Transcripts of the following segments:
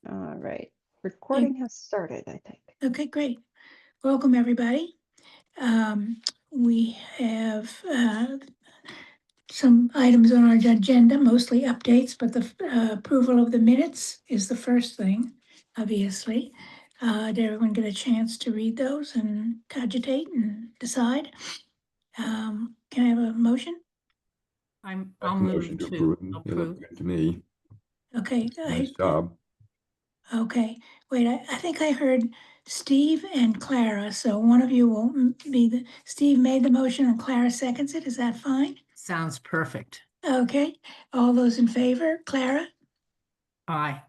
All right. Recording has started, I think. Okay, great. Welcome, everybody. We have some items on our agenda, mostly updates, but the approval of the minutes is the first thing, obviously. Did everyone get a chance to read those and cogitate and decide? Can I have a motion? I'll move to They look approve. good to me. Okay, Nice job. okay. Wait, I think I heard Steve and Clara, so one of you will be Steve made the motion and Clara seconds it. Is that fine? Sounds perfect. Okay, all those in favor, Clara, Aye.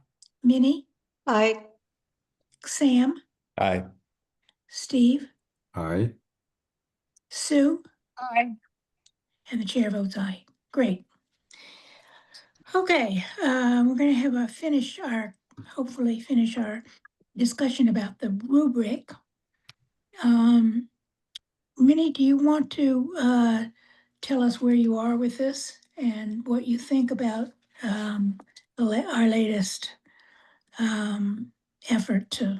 Minnie, Hi. Sam, Aye. Steve, Aye. Sue, Aye. and the chair votes aye. Great. Okay, we're gonna have hopefully finish our discussion about the rubric. Minnie, do you want to tell us where you are with this and what you think about our latest effort to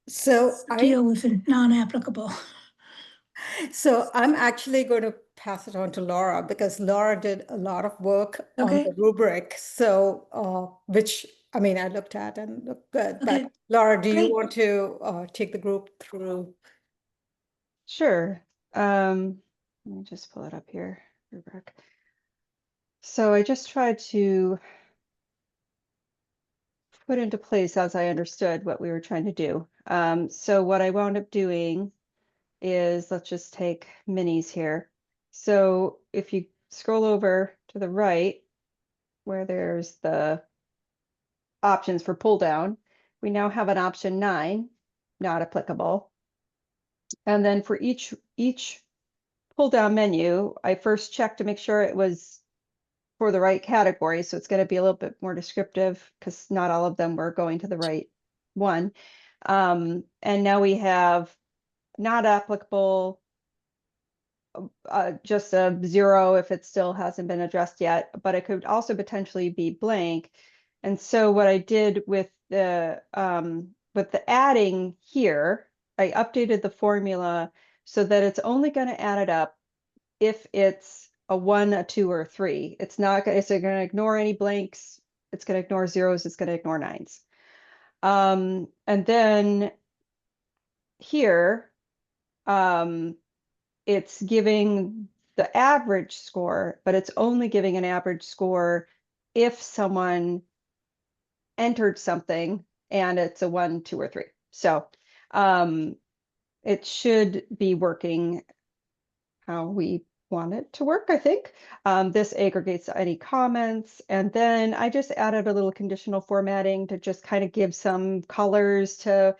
So deal with the non-applicable? I'm actually going to pass it on to Laura because Laura did a lot of work on Okay. the rubric. So, which I mean, I looked at and looked good. Okay. But Laura, do you Great. want to take the group through? Sure. Let me just pull it up here. Rubric. So I just tried to put into place as I understood what we were trying to do. So what I wound up doing is, let's just take minis here. So if you scroll over to the right, where there's the options for pull down, we now have an option 9, not applicable. And then for each pull down menu, I first checked to make sure it was for the right category. So it's going to be a little bit more descriptive because not all of them were going to the right one. And now we have not applicable, just a 0 if it still hasn't been addressed yet, but it could also potentially be blank. And so what I did with the adding here, I updated the formula so that it's only going to add it up if it's a 1, a 2, or a 3. It's not going to ignore any blanks. It's going to ignore zeros. It's going to ignore 9s. And then here, it's giving the average score, but it's only giving an average score if someone entered something and it's a 1, 2, or 3. So it should be working how we want it to work, I think. This aggregates any comments. And then I just added a little conditional formatting to just kind of give some colors to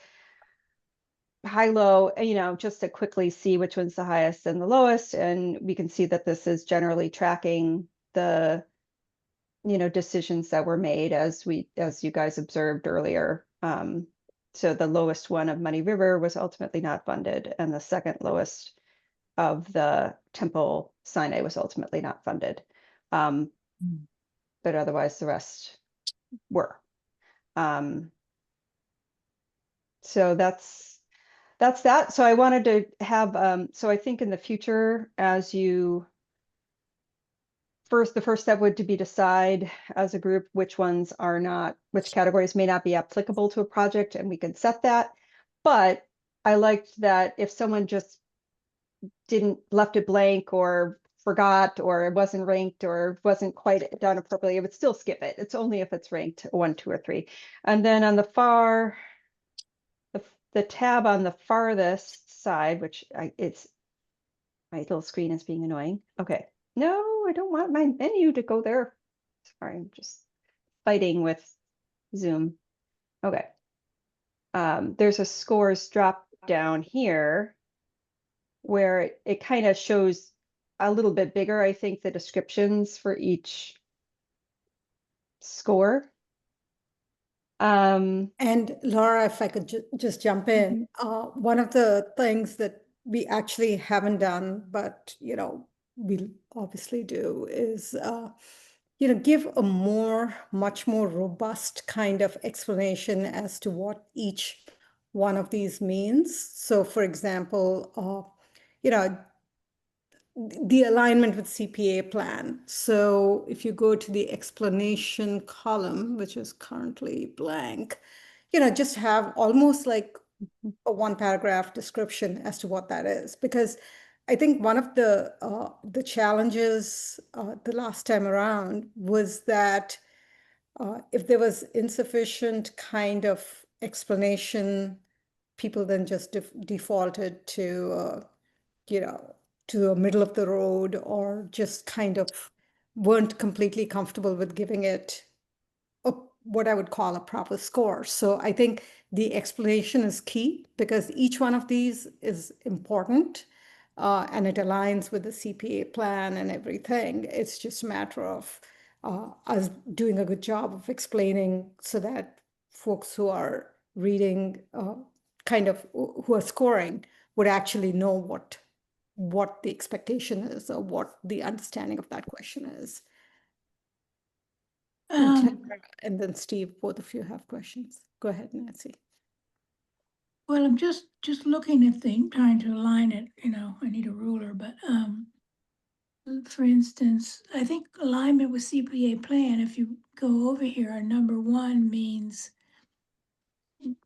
high-low, just to quickly see which one's the highest and the lowest. And we can see that this is generally tracking the, decisions that were made as you guys observed earlier. So the lowest one of Muddy River was ultimately not funded, and the second lowest of the Temple Sinai was ultimately not funded. But otherwise the rest were. So that's that. So I wanted to have, so I think in the future, as the first step would to be decide as a group which categories may not be applicable to a project, and we can set that. But I liked that if someone just left it blank or forgot or it wasn't ranked or wasn't quite done appropriately, it would still skip it. It's only if it's ranked 1, 2, or 3. And then on the the tab on the farthest side, which it's my little screen is being annoying. Okay, no, I don't want my menu to go there. Sorry, I'm just fighting with Zoom. Okay, there's a scores drop down here where it kind of shows a little bit bigger, I think, the descriptions for each score. And Laura, if I could just jump in, one of the things that we actually haven't done, but we obviously do, is give a much more robust kind of explanation as to what each one of these means. So for example, the alignment with CPA plan. So if you go to the explanation column, which is currently blank, just have almost like a one paragraph description as to what that is. Because I think one of the challenges the last time around was that if there was insufficient kind of explanation, people then just defaulted to to a middle of the road, or just kind of weren't completely comfortable with giving it what I would call a proper score. So I think the explanation is key, because each one of these is important, and it aligns with the CPA plan and everything. It's just a matter of us doing a good job of explaining so that folks who are reading, who are scoring, would actually know what the expectation is, or what the understanding of that question is. And Clara and then Steve, both of you have questions. Go ahead, Nancy. Well, I'm just looking at trying to align it, I need a ruler, but, for instance, I think alignment with CPA plan, if you go over here, number 1 means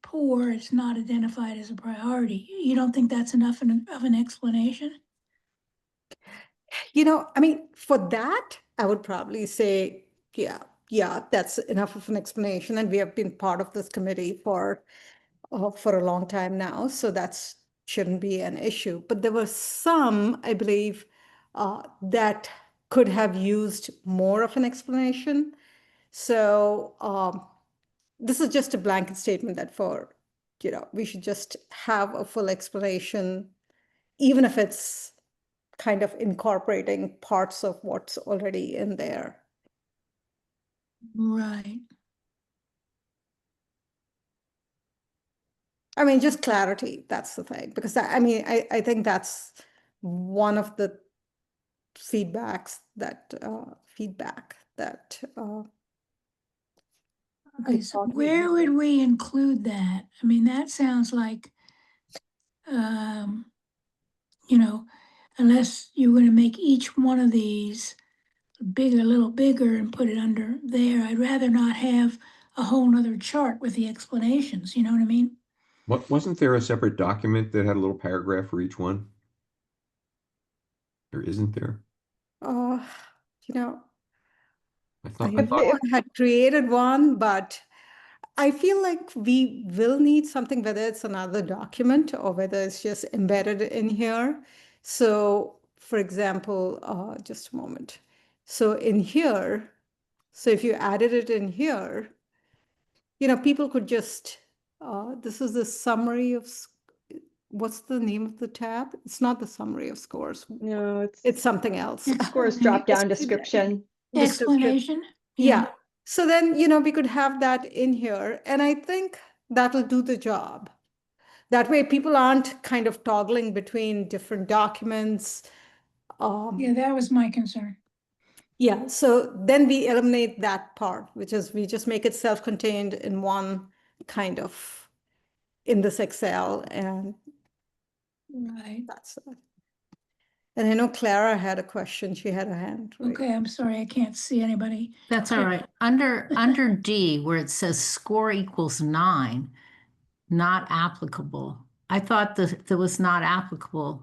poor, it's not identified as a priority. You don't think that's enough of an explanation? I mean, for that, I would probably say, yeah, that's enough of an explanation. And we have been part of this committee for a long time now, so that's shouldn't be an issue. But there were some, I believe, that could have used more of an explanation. So this is just a blanket statement that we should just have a full explanation, even if it's kind of incorporating parts of what's already in there. Right. I mean, just clarity, that's the thing. Because I think that's one of the feedback that Okay, so where would we include that? I mean, that sounds like, unless you're gonna make each one of these a little bigger and put it under there, I'd rather not have a whole nother chart with the explanations, you know what I mean? Wasn't there a separate document that had a little paragraph for each one? Or isn't there? I thought I had created one, but I feel like we will need something, whether it's another document or whether it's just embedded in here. So for example, just a moment. So in here, so if you added it in here, people could just, this is the summary of, what's the name of the tab? It's not the summary of scores. No, It's something else. scores drop down description. Explanation? Yeah. So then, we could have that in here, and I think that'll do the job. That way people aren't kind of toggling between different documents. Yeah, that was my concern. Yeah, so then we eliminate that part, which is we just make it self-contained in one kind of, in this Excel, and Right. that's it. And I know Clara had a question. She had a hand raised. Okay, I'm sorry, I can't see anybody. That's all right. Under D, where it says score equals 9, not applicable. I thought that was not applicable.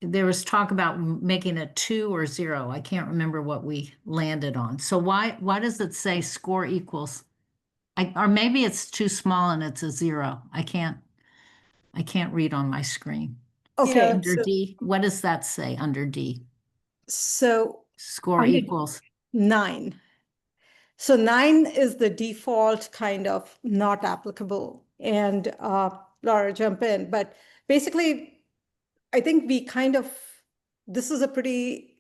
There was talk about making it 2 or 0. I can't remember what we landed on. So why does it say score equals? Or maybe it's too small and it's a 0. I can't read on my screen. Okay. Under D, what does that say under D? So Score equals 9. So 9 is the default kind of not applicable. And Laura, jump in. But basically, I think this is a pretty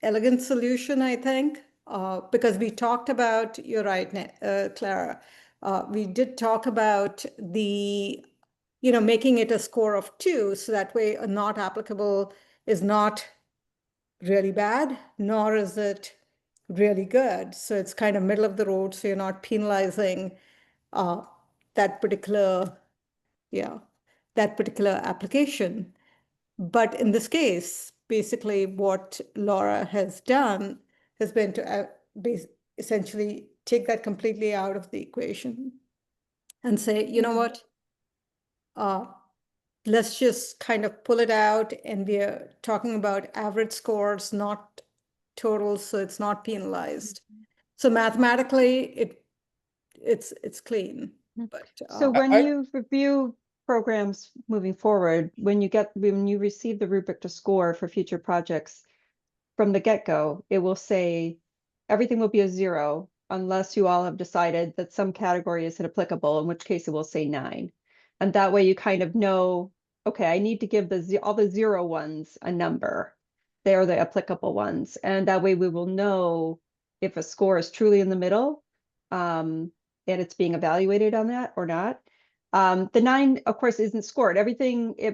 elegant solution, I think, because we talked about, you're right, Clara, we did talk about making it a score of 2, so that way a not applicable is not really bad, nor is it really good. So it's kind of middle of the road. So you're not penalizing uh, that particular, yeah, that particular application. But in this case, basically what Laura has done has been to essentially take that completely out of the equation and say, you know what? Let's just kind of pull it out, and we're talking about average scores, not totals, so it's not penalized. So mathematically, it's clean, Mhm. but So when I- you review programs moving forward, when you receive the rubric to score for future projects from the get-go, it will say everything will be a 0 unless you all have decided that some category isn't applicable, in which case it will say 9. And that way you kind of know, okay, I need to give all the 0 ones a number. They're the applicable ones. And that way we will know if a score is truly in the middle, and it's being evaluated on that or not. The 9, of course, isn't scored.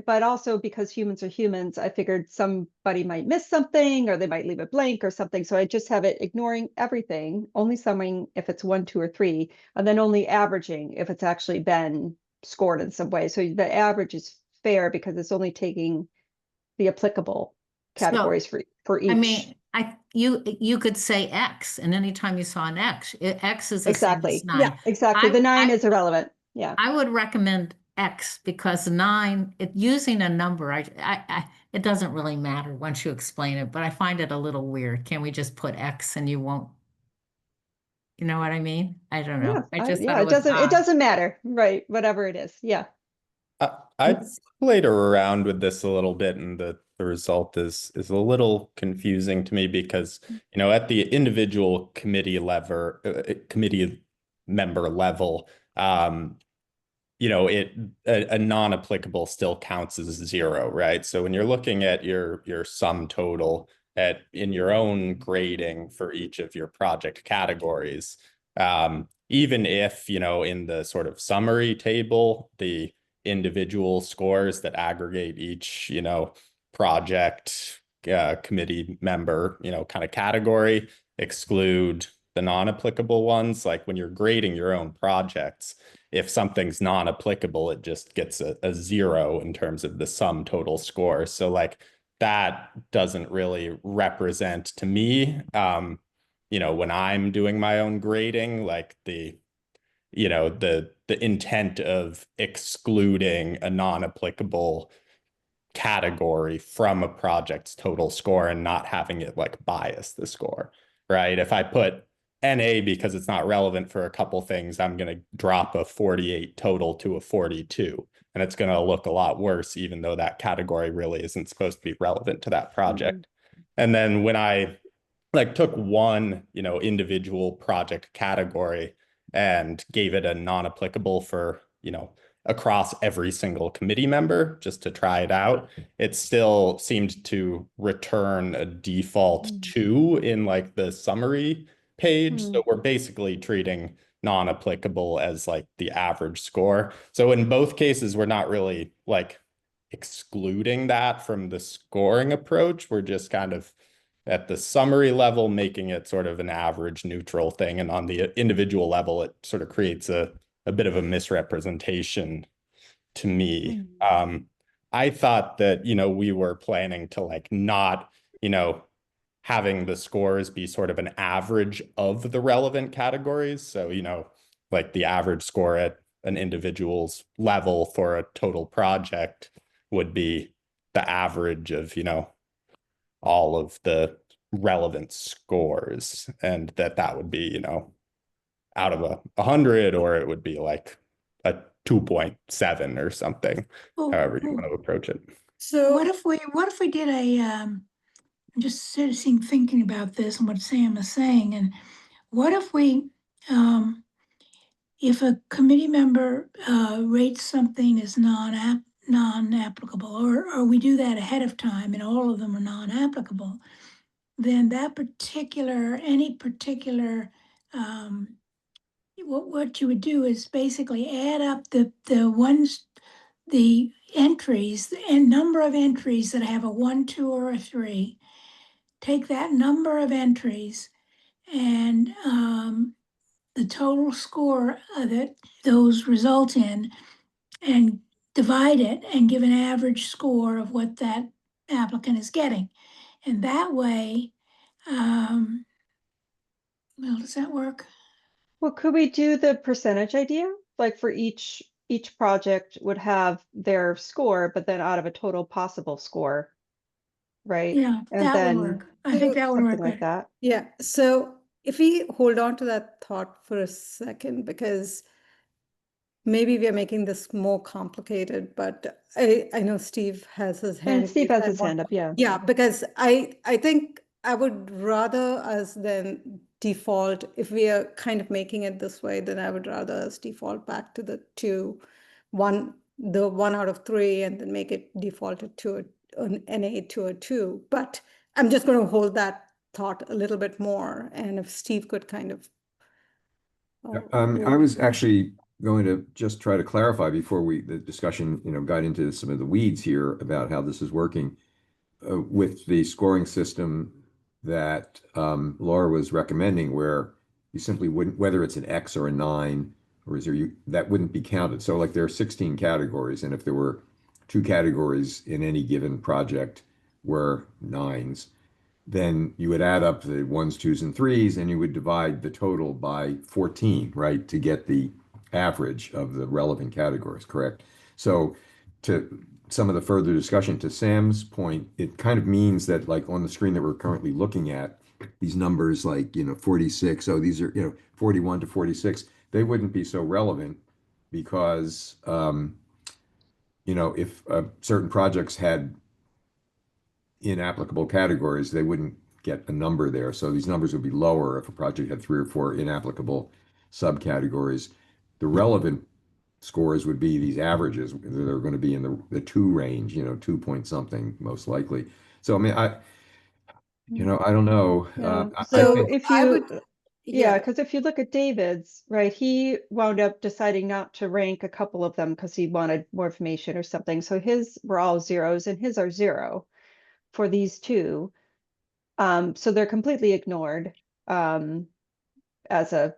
But also because humans are humans, I figured somebody might miss something or they might leave it blank or something. So I just have it ignoring everything, only summing if it's 1, 2, or 3, and then only averaging if it's actually been scored in some way. So the average is fair because it's only taking the applicable categories for each. I mean, you could say X, and anytime you saw an X, X is the same as Exactly. 9. Yeah, exactly. The 9 I- is irrelevant. Yeah. I would recommend X because 9, using a number, it doesn't really matter once you explain it, but I find it a little weird. Can we just put X and you won't? You know what I mean? I don't know. I just thought yeah, it was it odd. doesn't matter, right? Whatever it is. Yeah. I played around with this a little bit, and the result is a little confusing to me because, you know, at the individual committee committee member level, you know, a non-applicable still counts as 0, right? So when you're looking at your sum total in your own grading for each of your project categories, even if, you know, in the sort of summary table, the individual scores that aggregate each, you know, project committee member, you know, kind of category exclude the non-applicable ones. Like when you're grading your own projects, if something's non-applicable, it just gets a 0 in terms of the sum total score. So like that doesn't really represent to me, you know, when I'm doing my own grading, like you know, the intent of excluding a non-applicable category from a project's total score and not having it like bias the score, right? If I put NA because it's not relevant for a couple things, I'm going to drop a 48 total to a 42. And it's going to look a lot worse, even though that category really isn't supposed to be relevant to that project. And then when I like took one, you know, individual project category and gave it a non-applicable for, you know, across every single committee member just to try it out, it still seemed to return a default 2 in like the summary page. So we're basically treating non-applicable as like the average score. So in both cases, we're not really like excluding that from the scoring approach. We're just kind of at the summary level, making it sort of an average neutral thing. And on the individual level, it sort of creates a bit of a misrepresentation to me. I thought that, you know, we were planning to like not, you know, having the scores be sort of an average of the relevant categories. So, you know, like the average score at an individual's level for a total project would be the average of, you know, all of the relevant scores, and that would be, you know, out of 100, or it would be like a 2.7 or something, however you want to approach it. so What if we did I'm just sitting thinking about this and what Sam is saying, and what if we, if a committee member rates something as non-applicable, or we do that ahead of time and all of them are non-applicable, then any particular, what you would do is basically add up the entries and number of entries that have a 1, 2, or a 3, take that number of entries and the total score that those result in and divide it and give an average score of what that applicant is getting. And that way, well, does that work? Well, could we do the percentage idea? Like for each project would have their score, but then out of a total possible score, right? Yeah, And that would then work. I think that would something work like better. that. Yeah, so if we hold on to that thought for a second, because maybe we are making this more complicated, but I know Steve has his hand And Steve raised. has I his want- hand up, yeah. Yeah, because I think I would rather us than default, if we are kind of making it this way, then I would rather us default back to the the 1 out of 3 and then make it defaulted to an NA to a 2. But I'm just going to hold that thought a little bit more. And if Steve could kind of. I was actually going to just try to clarify before the discussion, got into some of the weeds here about how this is working. With the scoring system that Laura was recommending, where you simply wouldn't, whether it's an X or a 9, or that wouldn't be counted. So like there are 16 categories, and if there were 2 categories in any given project were 9s, then you would add up the 1s, 2s, and 3s, and you would divide the total by 14, right, to get the average of the relevant categories, correct? So to some of the further discussion, to Sam's point, it kind of means that like on the screen that we're currently looking at, these numbers like, 46, oh, these are, 41 to 46, they wouldn't be so relevant because, if certain projects had inapplicable categories, they wouldn't get a number there. So these numbers would be lower if a project had 3 or 4 inapplicable subcategories. The relevant scores would be these averages. They're going to be in the 2 range, 2 point something most likely. So I mean, I don't know. Yeah. I So think if I you, would- yeah, because if you look at David's, right, he wound up deciding not to rank a couple of them because he wanted more information or something. So his were all zeros and his are 0 for these 2. So they're completely ignored as a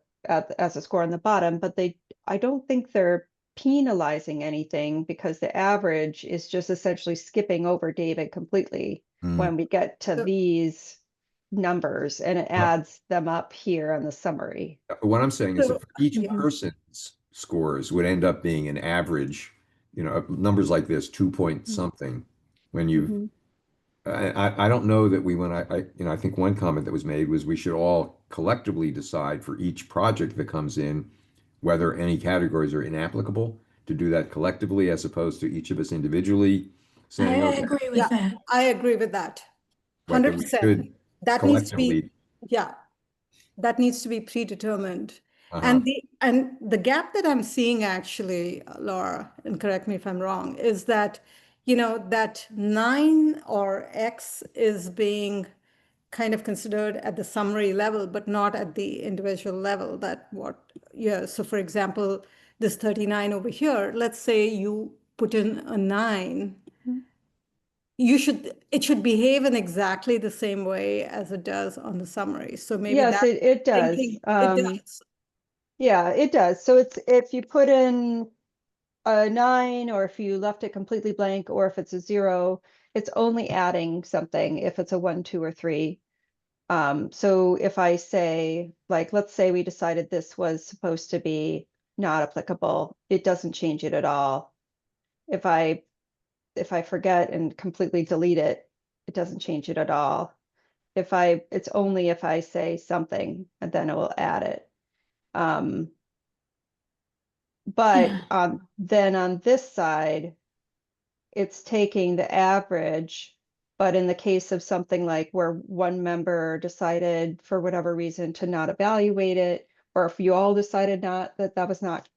score on the bottom, but I don't think they're penalizing anything because the average is just essentially skipping over David completely when we get to So- these numbers, and it adds them up here on the summary. what I'm saying is So, that for each yeah. person's scores would end up being an average, numbers like this, 2 point Mm-hmm. something. When you Mhm. I don't know that I think one comment that was made was we should all collectively decide for each project that comes in whether any categories are inapplicable, to do that collectively as opposed to each of us individually saying, I okay, agree with Yeah, that. I agree with that. but that we 100%. should That needs to be, collectively, yeah, that needs to be predetermined. uh-huh. And the gap that I'm seeing actually, Laura, and correct me if I'm wrong, is that, that 9 or X is being kind of considered at the summary level, but not at the individual level. So for example, this 39 over here, let's say you put in a 9, Mhm. it should behave in exactly the same way as it does on the summary. So maybe Yes, that it does. thinking, it does. Yeah, it does. So it's if you put in a 9, or if you left it completely blank, or if it's a 0, it's only adding something if it's a 1, 2, or 3. So if I say, like, let's say we decided this was supposed to be not applicable, it doesn't change it at all. If I forget and completely delete it, it doesn't change it at all. It's only if I say something and then it will add it. But Yeah. then on this side, it's taking the average, but in the case of something like where one member decided for whatever reason to not evaluate it, or if you all decided that was not,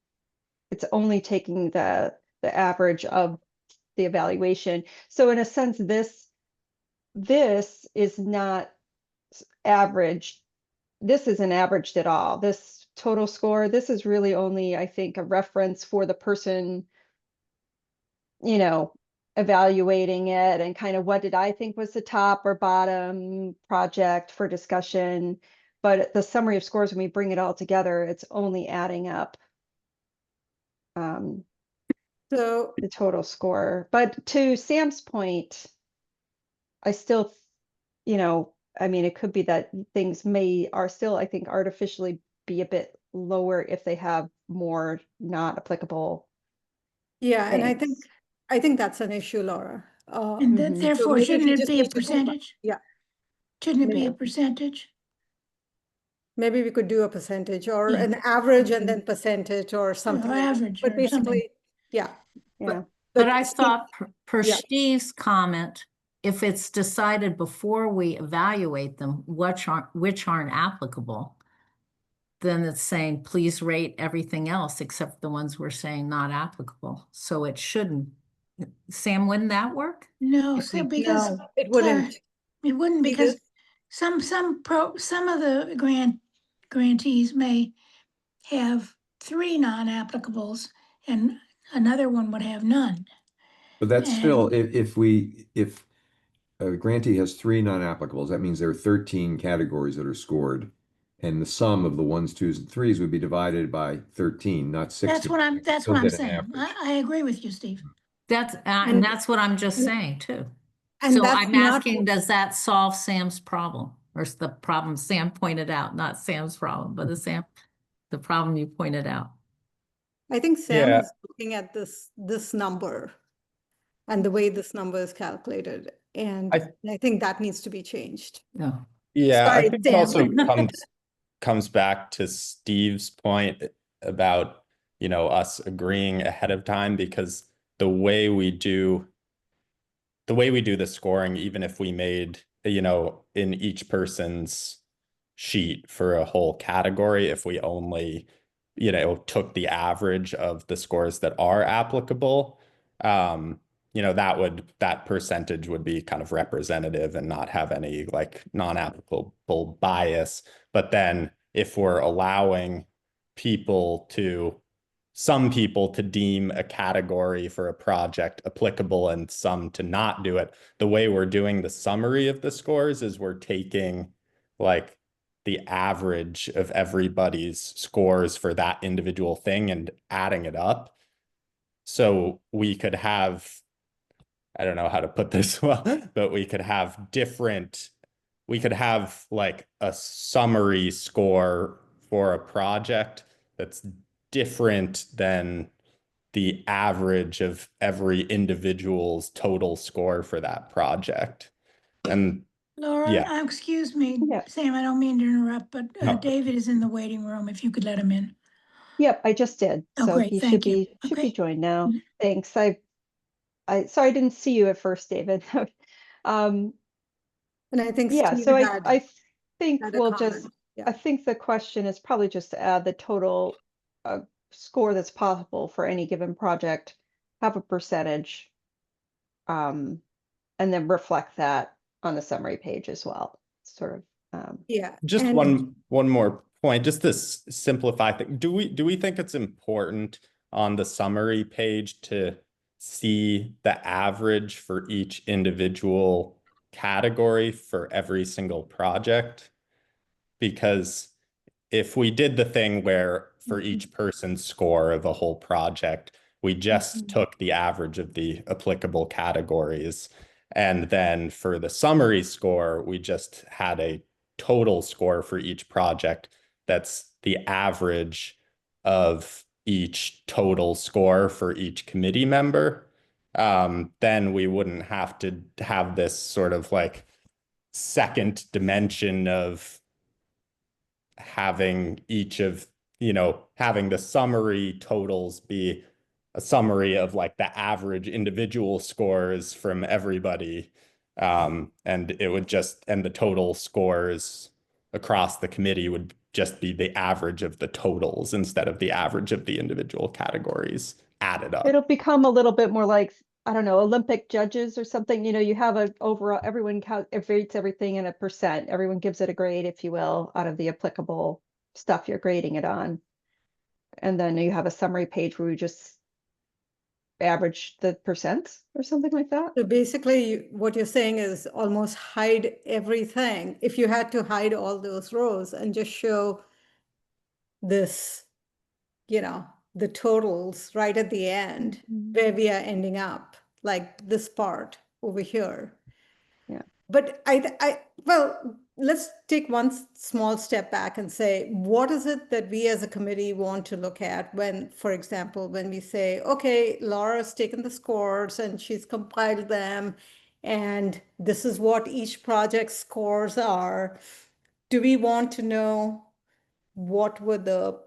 it's only taking the average of the evaluation. So in a sense, this is not averaged. This isn't averaged at all. This total score, this is really only, I think, a reference for the person, evaluating it and kind of what did I think was the top or bottom project for discussion. But the summary of scores, when we bring it all together, it's only adding up So, the total score. But to Sam's point, I still, you know, I mean, it could be that things are still, I think, artificially be a bit lower if they have more not applicable yeah, and I things. think that's an issue, Laura. And Mhm. So therefore, maybe shouldn't we it just be a need to do- percentage? Yeah, Shouldn't it be Yeah. a percentage? maybe we could do a percentage or Yeah. an average and Mhm. then percentage or something like that. average But or something. basically, yeah. Yeah. But I Steve- thought per yeah. Steve's comment, if it's decided before we evaluate them, which aren't applicable, then it's saying, please rate everything else except the ones we're saying not applicable. So it shouldn't. Sam, wouldn't that work? No, If so we- because No, it Clara, wouldn't. it wouldn't because some of the grantees may have 3 non-applicables and another one would have none. But that's still, And- if a grantee has 3 non-applicables, that means there are 13 categories that are scored. And the sum of the 1s, 2s, and 3s would be divided by 13, not 60. That's what I'm Still get an saying. average. I agree with you, Steve. That's, And- and that's what I'm just saying too. And So that's I'm not- asking, does that solve Sam's problem? Or is the problem Sam pointed out, not Sam's problem, but the problem you pointed out? I think Sam Yeah. is looking at this number and the way this number is calculated. And I think that needs to be changed. No. Yeah, Sorry, I think it also Sam. comes back to Steve's point about, us agreeing ahead of time, because the way we do the scoring, even if we made, in each person's sheet for a whole category, if we only, took the average of the scores that are applicable, that percentage would be kind of representative and not have any like non-applicable bias. But then if we're allowing some people to deem a category for a project applicable and some to not do it, the way we're doing the summary of the scores is we're taking like the average of everybody's scores for that individual thing and adding it up. So we could have, I don't know how to put this well, but we could have like a summary score for a project that's different than the average of every individual's total score for that project. And Laura, Yeah. excuse me, Yeah. Sam, I don't mean to interrupt, but No. David is in the waiting room, if you could let him in. Yep, I just did. Oh, So great, he thank you. should Okay. be joined now. Mhm. Thanks. Sorry I didn't see you at first, David. Um, And I think yeah, Steve so had I think had a we'll comment. just, Yeah. I think the question is probably just to add the total score that's possible for any given project, have a percentage, and then reflect that on the summary page as well. Sort of, Yeah. just and- one more point, just to simplify things. Do we think it's important on the summary page to see the average for each individual category for every single project? Because if we did the thing where for each person's score of a whole project, we just took the average of the applicable categories, and then for the summary score, we just had a total score for each project that's the average of each total score for each committee member, then we wouldn't have to have this sort of like second dimension of having having the summary totals be a summary of like the average individual scores from everybody. And the total scores across the committee would just be the average of the totals instead of the average of the individual categories added up. it'll become a little bit more like, I don't know, Olympic judges or something. You have a overall, everyone rates everything in a percent. Everyone gives it a grade, if you will, out of the applicable stuff you're grading it on. And then you have a summary page where we just average the percents or something like that. So basically, what you're saying is almost hide everything. If you had to hide all those rows and just show this, the totals right at the end, where we are ending up, like this part over here. Yeah. But well, let's take one small step back and say, what is it that we as a committee want to look at when, for example, when we say, okay, Laura's taken the scores and she's compiled them, and this is what each project's scores are. Do we want to know what were the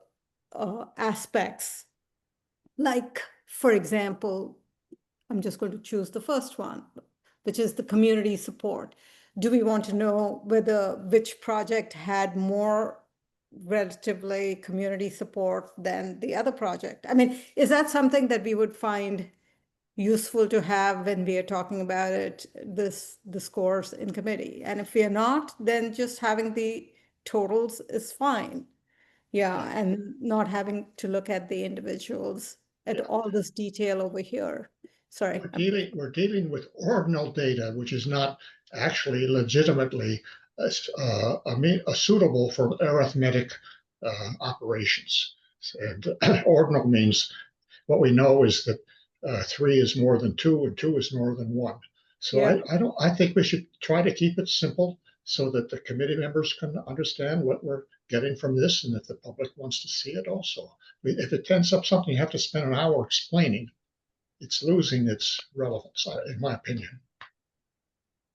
aspects? Like, for example, I'm just going to choose the first one, which is the community support. Do we want to know which project had more relatively community support than the other project? I mean, is that something that we would find useful to have when we are talking about it, the scores in committee? And if we are not, then just having the totals is fine. Yeah, and not having to look at the individuals at all this detail over here. Sorry. We're dealing with ordinal data, which is not actually legitimately suitable for arithmetic operations. And ordinal means what we know is that 3 is more than 2 and 2 is more than 1. So Yeah. I think we should try to keep it simple so that the committee members can understand what we're getting from this, and if the public wants to see it also. If it ends up something you have to spend an hour explaining, it's losing its relevance, in my opinion.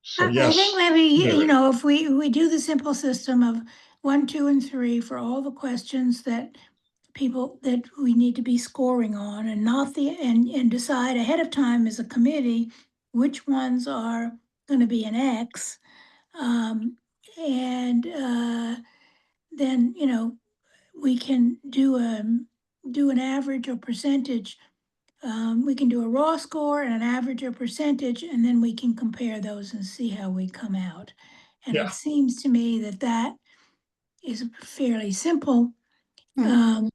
So I yes, think maybe, Mary. if we do the simple system of 1, 2, and 3 for all the questions that we need to be scoring on, and not and decide ahead of time as a committee which ones are going to be an X, and then we can do an average or percentage. We can do a raw score and an average or percentage, and then we can compare those and see how we come out. And Yeah. it seems to me that is a fairly simple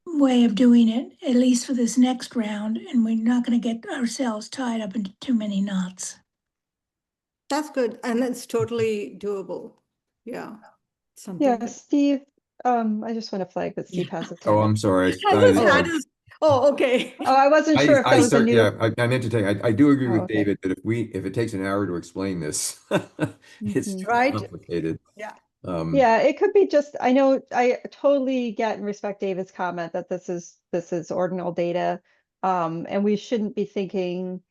way of doing it, at least for this next round, and we're not going to get ourselves tied up into too many knots. That's good, and it's totally doable. Yeah. Something Yeah, that- Steve, I just want to flag that Steve has his Oh, hand up. I'm sorry. Oh, okay. Oh, I wasn't sure if that was a new. Yeah, I meant to tell you, I do agree Oh, with okay. David that if it takes an hour to explain this, it's Mhm. too Right. complicated. Yeah. Yeah, it could be just, I know, I totally get and respect David's comment that this is ordinal data. And we shouldn't be thinking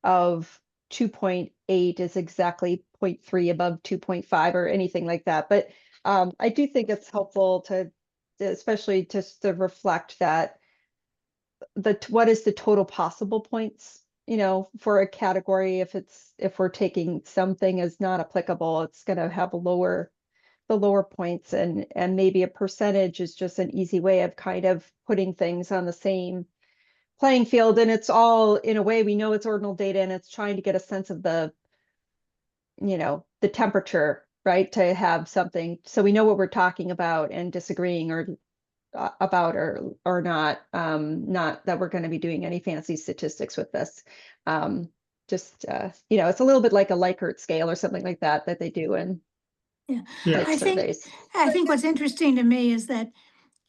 of 2.8 as exactly 0.3 above 2.5 or anything like that. But I do think it's helpful especially just to reflect that what is the total possible points, for a category. If we're taking something as not applicable, it's going to have the lower points, and maybe a percentage is just an easy way of kind of putting things on the same playing field. And it's all, in a way, we know it's ordinal data, and it's trying to get a sense of the temperature, right? To have something, so we know what we're talking about and disagreeing or about or not that we're going to be doing any fancy statistics with this. Just it's a little bit like a Likert scale or something like that they do in Yeah. like I think surveys. what's interesting to me is that,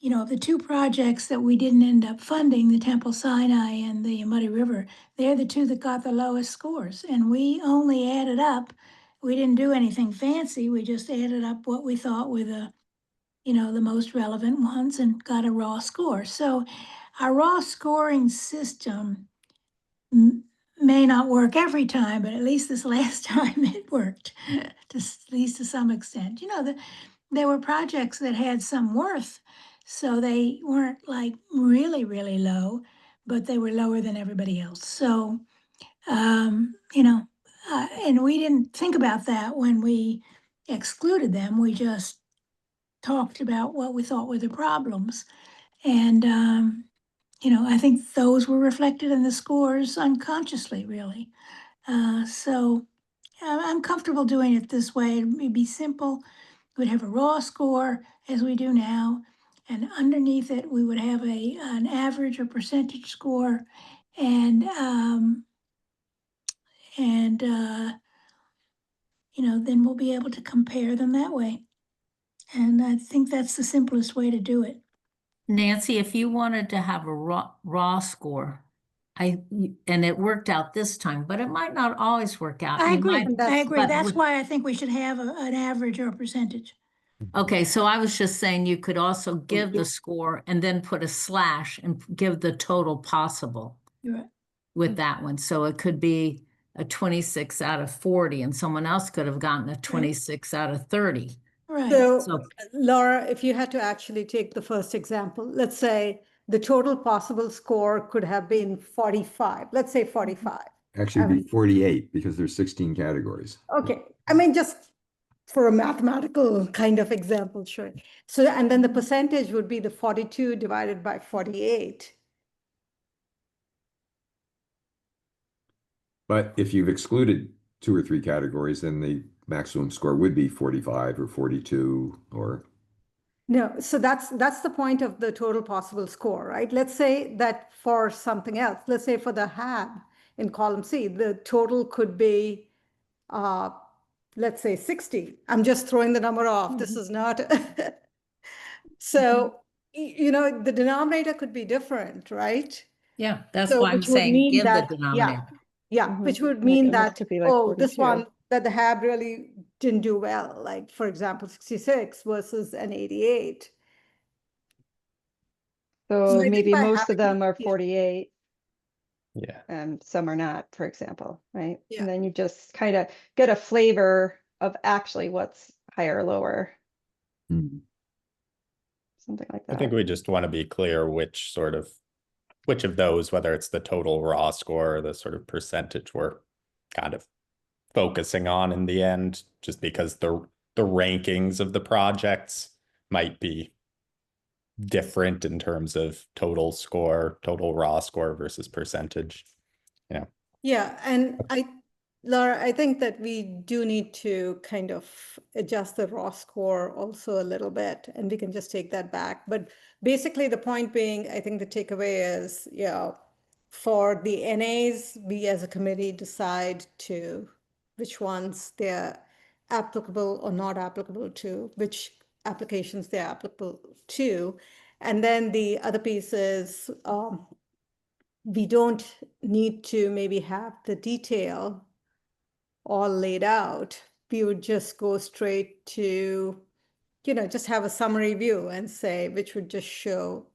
of the 2 projects that we didn't end up funding, the Temple Sinai and the Muddy River, they're the 2 that got the lowest scores. And we only added up, we didn't do anything fancy. We just added up what we thought were the most relevant ones and got a raw score. So our raw scoring system may not work every time, but at least this last time it worked, at least to some extent. There were projects that had some worth, so they weren't like really, really low, but they were lower than everybody else. So, and we didn't think about that when we excluded them. We just talked about what we thought were the problems. And, I think those were reflected in the scores unconsciously, really. So I'm comfortable doing it this way. It'd be simple. We'd have a raw score as we do now, and underneath it, we would have an average or percentage score, And, then we'll be able to compare them that way. And I think that's the simplest way to do it. Nancy, if you wanted to have a raw score, and it worked out this time, but it might not always work out. I You agree, might- I agree. but That's with- why I think we should have an average or a percentage. Okay, so I was just saying you could also give the score and then put a slash and give the total possible You're right. with that one. So it could be a 26 out of 40 and someone else could have gotten a 26 out of 30. Right. So, So- Laura, if you had to actually take the first example, let's say the total possible score could have been 45, let's say 45. Actually, it'd be 48 because there's 16 categories. Okay, I mean, just for a mathematical kind of example, sure. So, and then the percentage would be the 42 divided by 48. But if you've excluded 2 or 3 categories, then the maximum score would be 45 or 42 or. No, so that's the point of the total possible score, right? Let's say that for something else, let's say for the HAB in column C, the total could be, let's say 60. I'm just throwing the number off. This is not. So, the denominator could be different, right? Yeah, that's So why I'm which would saying mean give the that- denominator. Yeah, Mhm. which would Like mean it looks that, to be like oh, this 42. one, that the HAB really didn't do well, like, for example, 66 versus an 88. So So I think maybe by most of having- them are yeah. 48 Yeah. and some are not, for example, right? Yeah. And then you just kind of get a flavor of actually what's higher or lower, Hmm. something like I that. think we just want to be clear which of those, whether it's the total raw score or the sort of percentage we're kind of focusing on in the end, just because the rankings of the projects might be different in terms of total score, total raw score versus percentage. Yeah, and Laura, I think that we do need to kind of adjust the raw score also a little bit, and we can just take that back. But basically, the point being, I think the takeaway is, for the NAs, we as a committee decide to which ones they're applicable or not applicable to, which applications they're applicable to. And then the other piece is, we don't need to maybe have the detail all laid out. We would just go straight to, just have a summary view and say, which would just show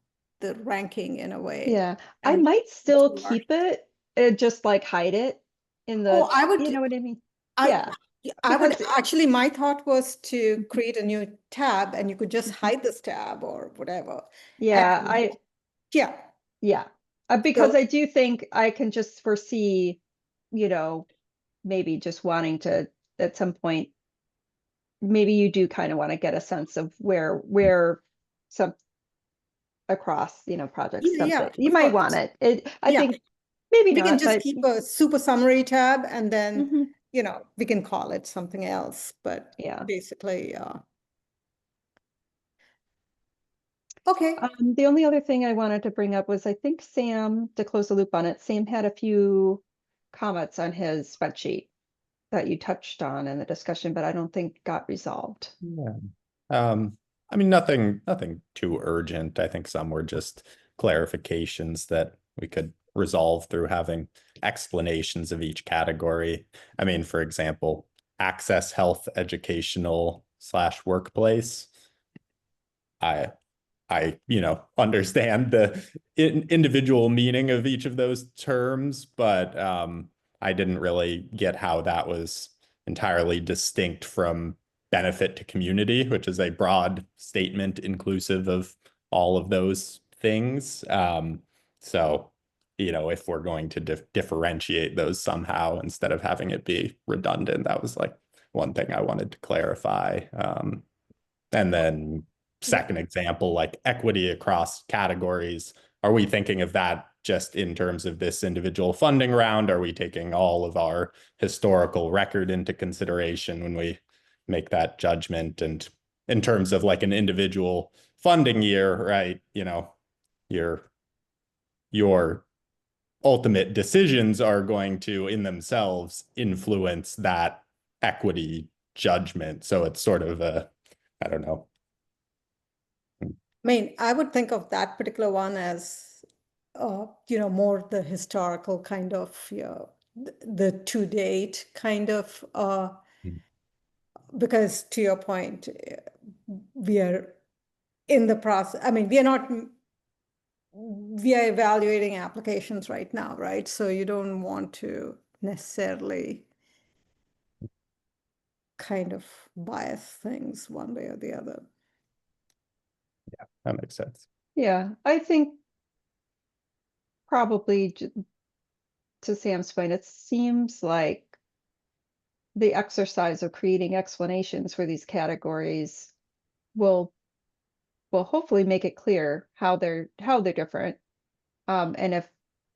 the ranking in a way. Yeah, I And might still you are- keep it, just like hide it in the, Oh, I would, you know what I mean? I would because- actually, my thought was to create a new tab and you could just hide this tab or whatever. Yeah, And- Yeah, yeah, because So- I do think I can just foresee, maybe just wanting to, at some point, maybe you do kind of want to get a sense of where some across, projects, Yeah, something. You of might course. want it. I Yeah. think maybe we can not, just but keep a super summary tab and then, Mhm, we can call it something else, but yeah. basically, okay. The only other thing I wanted to bring up was I think Sam, to close the loop on it, Sam had a few comments on his spreadsheet that you touched on in the discussion, but I don't think got resolved. Yeah. I mean, nothing too urgent. I think some were just clarifications that we could resolve through having explanations of each category. I mean, for example, access health educational / workplace. I understand the individual meaning of each of those terms, but I didn't really get how that was entirely distinct from benefit to community, which is a broad statement inclusive of all of those things. So, if we're going to differentiate those somehow instead of having it be redundant, that was like one thing I wanted to clarify. And then second example, like equity across categories. Are we thinking of that just in terms of this individual funding round? Are we taking all of our historical record into consideration when we make that judgment? And in terms of like an individual funding year, right? Your ultimate decisions are going to in themselves influence that equity judgment. So it's sort of I don't know. I mean, I would think of that particular one as, more the historical kind of, the to date kind of, because to your point, we are in the process. I mean, we are evaluating applications right now, right? So you don't want to necessarily kind of bias things one way or the other. That makes sense. Yeah, I think probably to Sam's point, it seems like the exercise of creating explanations for these categories will hopefully make it clear how they're different. And if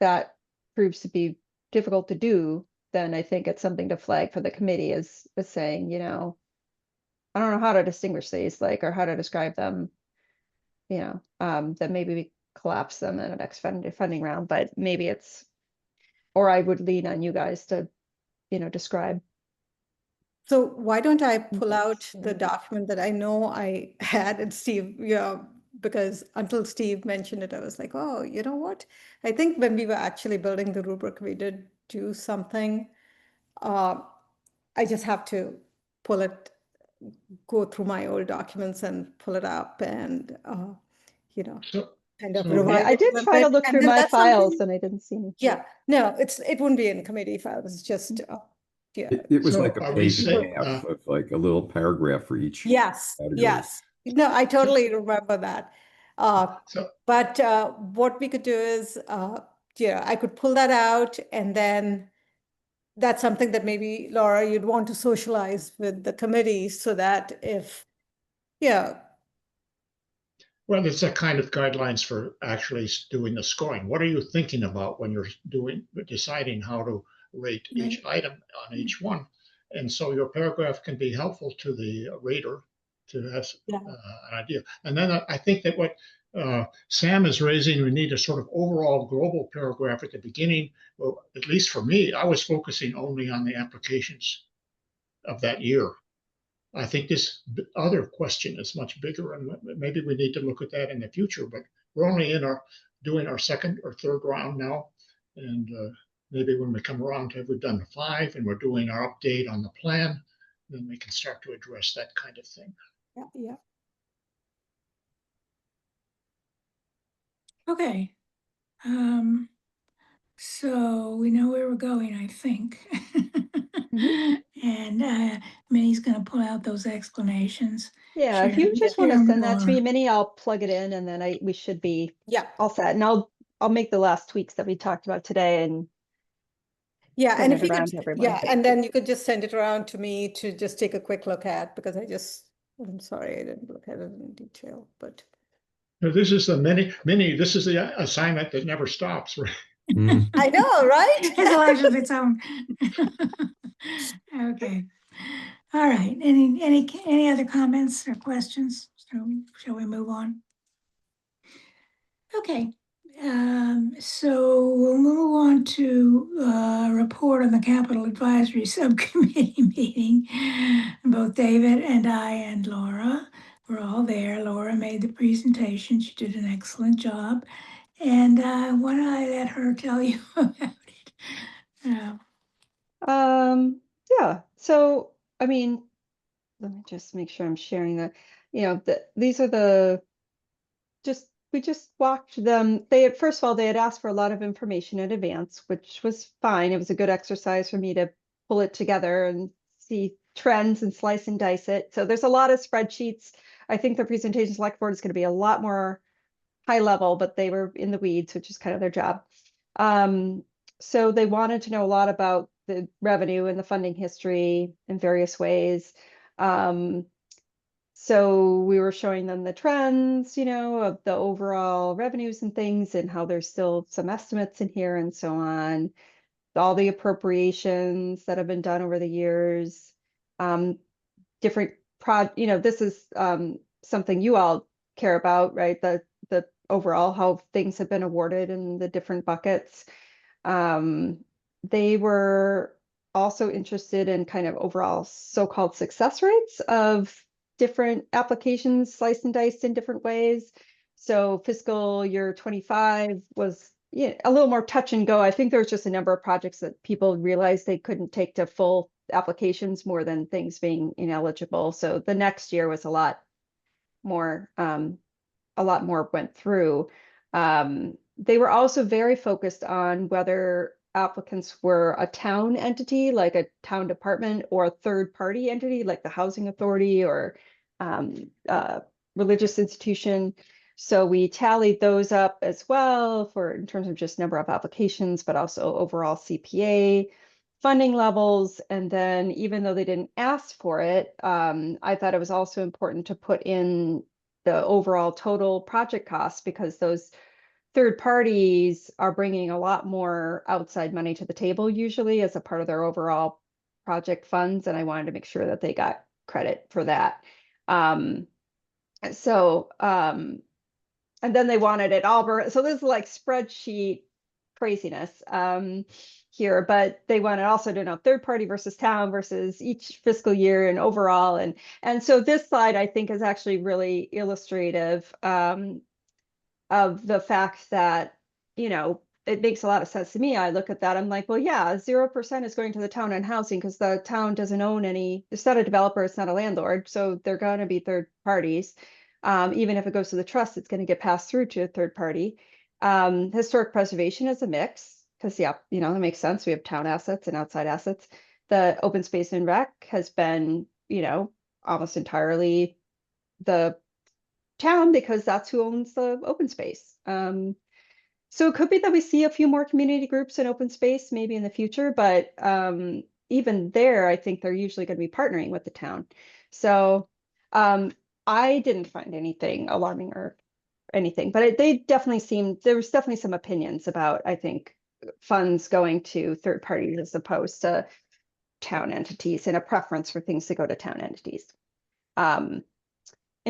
that proves to be difficult to do, then I think it's something to flag for the committee as saying, I don't know how to distinguish these, like, or how to describe them. That maybe we collapse them in the next funding round, but maybe or I would lean on you guys to, describe. So why don't I pull Yes, out the yeah. document that I know I had, and Steve, because until Steve mentioned it, I was like, oh, you know what? I think when we were actually building the rubric, we did do something. I just have to go through my old documents and pull it up and, So, kind of so- revise I it did a little try to bit. look And through then my that's something- files and I didn't see any. Yeah, no, it wouldn't be in committee files. It's just, yeah. It was So like a are we page and saying, a half of like a little paragraph for each. Yes, category. yes. No, I totally remember that. so But what we could do is, I could pull that out, and then that's something that maybe, Laura, you'd want to socialize with the committee so that if, well, it's a kind of guidelines for actually doing the scoring. What are you thinking about when you're deciding how to rate each item on each one? And so your paragraph can be helpful to the rater to have Yeah. an idea. And then I think that what Sam is raising, we need a sort of overall global paragraph at the beginning. Well, at least for me, I was focusing only on the applications of that year. I think this other question is much bigger, and maybe we need to look at that in the future. But we're only doing our second or third round now, and maybe when we come around to have we done 5 and we're doing our update on the plan, then we can start to address that kind of thing. yeah. Okay. So we know where we're going, I think. And Minnie's gonna pull out those explanations. Yeah, if Share- you just want share to send that to me, more. Minnie, I'll plug it in and then we should be Yeah, all set. And I'll make the last tweaks that we talked about today and yeah, send and it if you around could, to everyone. yeah, and then you could just send it around to me to just take a quick look at, because I'm sorry, I didn't look at it in detail, but. Now, this is the mini. This is the assignment that never stops, right? Mm. I know, right? It's a life of its own. Okay. All right. Any other comments or questions? Shall we move on? Okay. So we'll move on to report on the Capital Advisory Subcommittee meeting. Both David and I and Laura were all there. Laura made the presentation. She did an excellent job. And why don't I let her tell you about it? Yeah, so I mean, let me just make sure I'm sharing that. These are we just walked them. First of all, they had asked for a lot of information in advance, which was fine. It was a good exercise for me to pull it together and see trends and slice and dice it. So there's a lot of spreadsheets. I think the presentation select board is going to be a lot more high level, but they were in the weeds, which is kind of their job. So they wanted to know a lot about the revenue and the funding history in various ways. So we were showing them the trends, of the overall revenues and things and how there's still some estimates in here and so on. All the appropriations that have been done over the years. Different this is something you all care about, right? The overall how things have been awarded in the different buckets. They were also interested in kind of overall so-called success rates of different applications sliced and diced in different ways. So fiscal year 25 was a little more touch and go. I think there was just a number of projects that people realized they couldn't take to full applications more than things being ineligible. So the next year was a lot more went through. They were also very focused on whether applicants were a town entity, like a town department, or a third party entity, like the housing authority or religious institution. So we tallied those up as well for in terms of just number of applications, but also overall CPA, funding levels. And then even though they didn't ask for it, I thought it was also important to put in the overall total project costs, because those third parties are bringing a lot more outside money to the table usually as a part of their overall project funds. And I wanted to make sure that they got credit for that. And then they wanted it all, so this is like spreadsheet craziness here, but they wanted also to know third party versus town versus each fiscal year and overall. And so this slide, I think, is actually really illustrative of the fact that, it makes a lot of sense to me. I look at that, I'm like, well, yeah, 0% is going to the town on housing because the town doesn't own any, it's not a developer, it's not a landlord. So they're going to be third parties. Even if it goes to the trust, it's going to get passed through to a third party. Historic preservation is a mix because, that makes sense. We have town assets and outside assets. The open space and rec has been, almost entirely the town because that's who owns the open space. So it could be that we see a few more community groups in open space maybe in the future, but even there, I think they're usually going to be partnering with the town. So I didn't find anything alarming or anything, but they definitely seemed, there was definitely some opinions about, I think, funds going to third parties as opposed to town entities, and a preference for things to go to town entities. In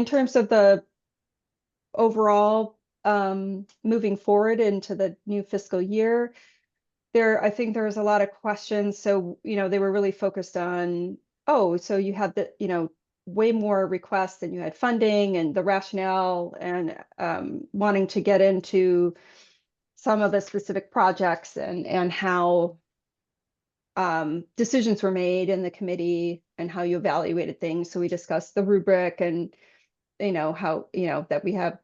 terms of the overall moving forward into the new fiscal year, I think there was a lot of questions. So, they were really focused on, so you have the, way more requests than you had funding, and the rationale, and wanting to get into some of the specific projects and how decisions were made in the committee and how you evaluated things. So we discussed the rubric and, how, that we have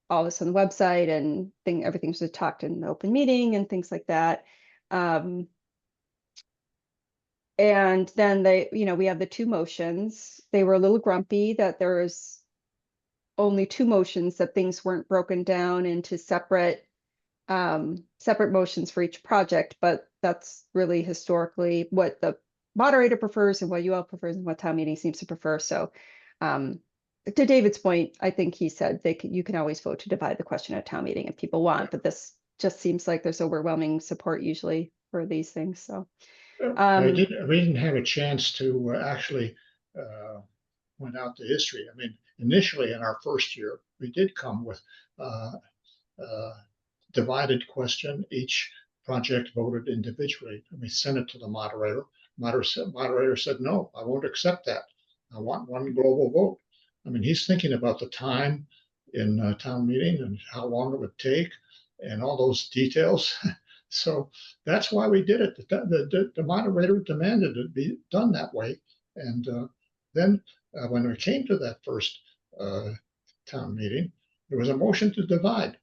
all this on the website and everything's just talked in an open meeting and things like that. And then we have the two motions. They were a little grumpy that there was only two motions, that things weren't broken down into separate motions for each project, but that's really historically what the moderator prefers and what you all prefers and what town meeting seems to prefer. So to David's point, I think he said you can always vote to divide the question at town meeting if people want, but this just seems like there's overwhelming support usually for these things. So we didn't have a chance to actually point out the history. I mean, initially in our first year, we did come with divided question. Each project voted individually. And we sent it to the moderator. Moderator said, no, I won't accept that. I want one global vote. I mean, he's thinking about the time in town meeting and how long it would take and all those details. So that's why we did it. The moderator demanded it be done that way. And then when we came to that first town meeting, there was a motion to divide,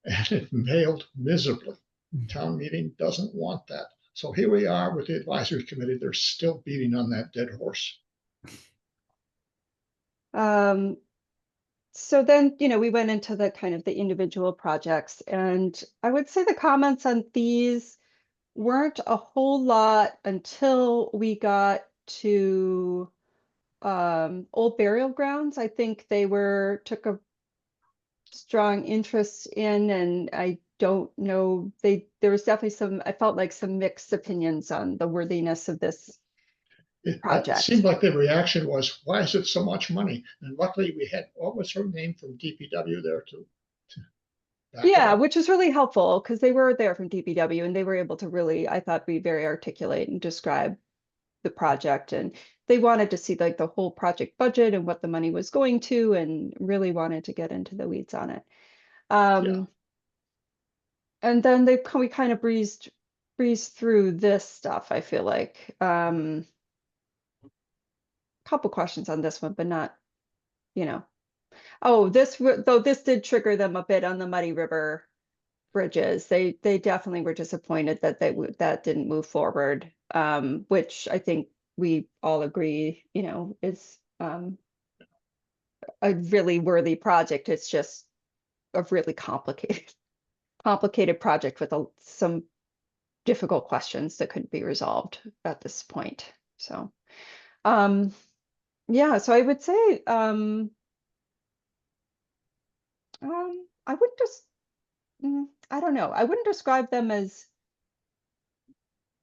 and it failed miserably. Town meeting doesn't want that. So here we are with the advisory committee. They're still beating on that dead horse. So then, we went into the kind of the individual projects, and I would say the comments on these weren't a whole lot until we got to old burial grounds. I think they took a strong interest in, and I don't know, there was definitely I felt like some mixed opinions on the worthiness of this project. It seemed like the reaction was, why is it so much money? And luckily we had, what was her name from DPW there too? back it Yeah, up. which is really helpful because they were there from DPW and they were able to really, I thought, be very articulate and describe the project. And they wanted to see like the whole project budget and what the money was going to, and really wanted to get into the weeds on it. And then we kind of breezed through this stuff, I feel like. Couple questions on this one, but not, you know. Oh, though this did trigger them a bit on the Muddy River bridges. They definitely were disappointed that that didn't move forward, which I think we all agree, you know, is a really worthy project. It's just a really complicated project with some difficult questions that couldn't be resolved at this point. So, yeah, so I would say, I wouldn't just, I don't know. I wouldn't describe them as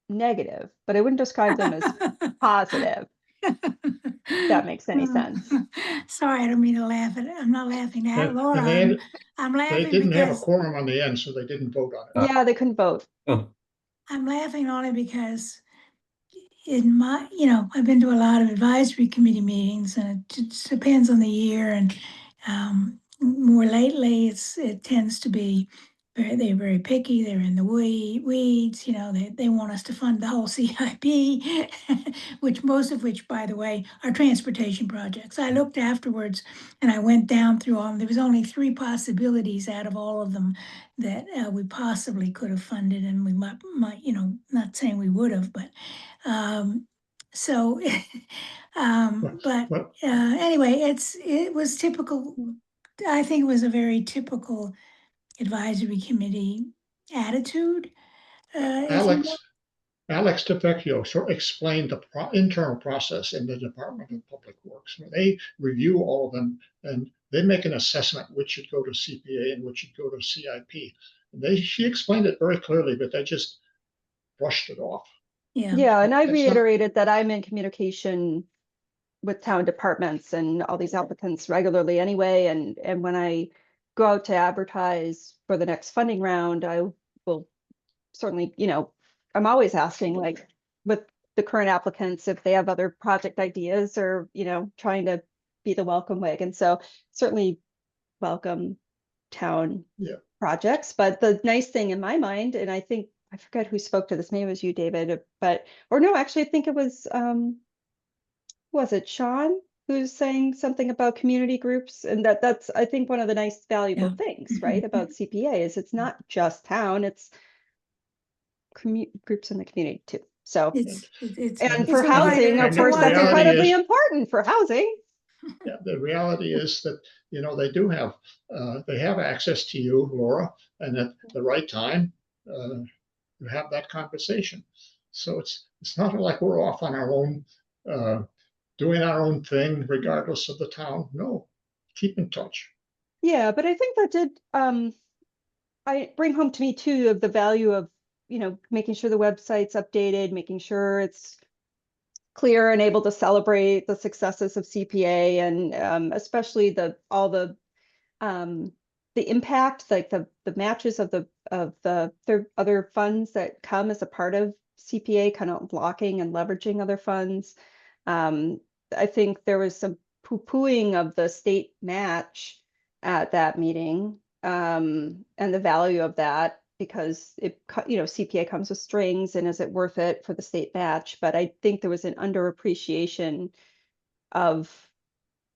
negative, but I wouldn't describe them as positive. That makes any sense. Sorry, I don't mean to laugh at it. I'm not laughing at And Laura. I'm they laughing didn't have a because quorum on the end, so they didn't vote on it. Yeah, they couldn't vote. Oh, I'm laughing only because in my, you know, I've been to a lot of advisory committee meetings, and it just depends on the year. And more lately, it tends to be they're very picky. They're in the weeds. You know, they want us to fund the whole CIP, which most of which, by the way, are transportation projects. I looked afterwards, and I went down through all. There was only 3 possibilities out of all of them that we possibly could have funded, and we might, you know, not saying we would have, but. So, but Well, anyway, it was typical. I think it was a very typical advisory committee attitude. If you Alex DeVecchio sort of explained the internal process in the Department of Public Works. They review all of them and they make an assessment which should go to CPA and which should go to CIP. She explained it very clearly, but they just brushed it off. Yeah, and I It's not- reiterated that I'm in communication with town departments and all these applicants regularly anyway. And when I go out to advertise for the next funding round, I will certainly, you know, I'm always asking, like, with the current applicants, if they have other project ideas or, you know, trying to be the welcome wagon. So certainly welcome town projects. But the nice thing in my mind, and I think, I forget who spoke to this, maybe it was you, David, or no, actually, I think it was it Sean who's saying something about community groups? And that's, I think, one of the nice valuable things, right, about CPA is it's not just town, it's groups in the community too. So, and for housing, of course, that's incredibly important for housing. Yeah, the reality is that, you know, they have access to you, Laura, and at the right time, you have that conversation. So it's not like we're off on our own, doing our own thing, regardless of the town. No, keep in touch. Yeah, but I think that did I bring home to me too of the value of, you know, making sure the website's updated, making sure it's clear and able to celebrate the successes of CPA, and especially all the impact, like the matches of the other funds that come as a part of CPA, kind of blocking and leveraging other funds. I think there was some poo-pooing of the state match at that meeting, and the value of that, because you know, CPA comes with strings, and is it worth it for the state match? But I think there was an underappreciation of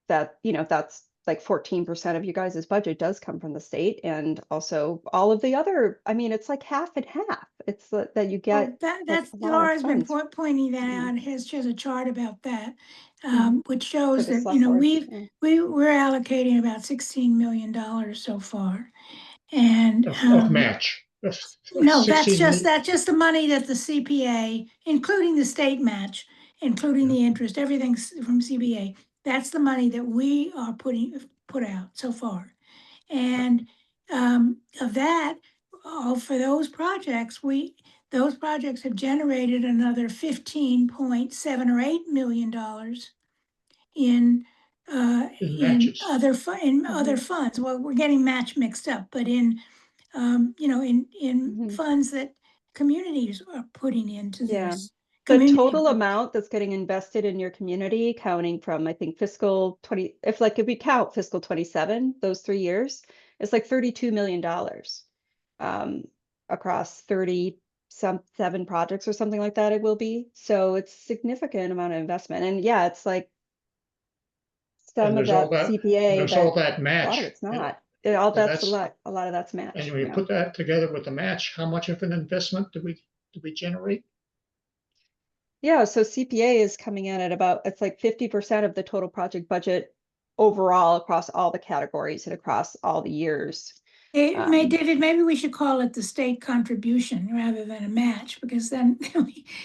that, you know, that's like 14% of you guys' budget does come from the state, and also all of the other, I mean, it's like half and half. It's that you get. That's Laura's been pointing that out. She has a chart about that, which shows that, you know, we're allocating about $16 million so far, and of match. No, that's just the money that the CPA, including the state match, including the interest, everything's from CPA. That's the money that we are put out so far. And of that, for those projects, those projects have generated another 15.7 or $8 million in other funds. Well, we're getting match mixed up, but in in Mhm. funds that communities are putting into Yeah. this. The Community total groups. amount that's getting invested in your community, counting from, I think, fiscal 20, if we count fiscal 27, those 3 years, it's like $32 million across 37 projects or something like that it will be. So it's significant amount of investment. And yeah, it's like some And of there's all that that, CPA, there's all but that a match. lot of it's and- not. All and that's that's- a lot of that's match. And when you yeah. put that together with the match, how much of an investment do we generate? Yeah, so CPA is coming in at about, it's like 50% of the total project budget overall across all the categories and across all the years. David, maybe we should call it the state contribution rather than a match, because then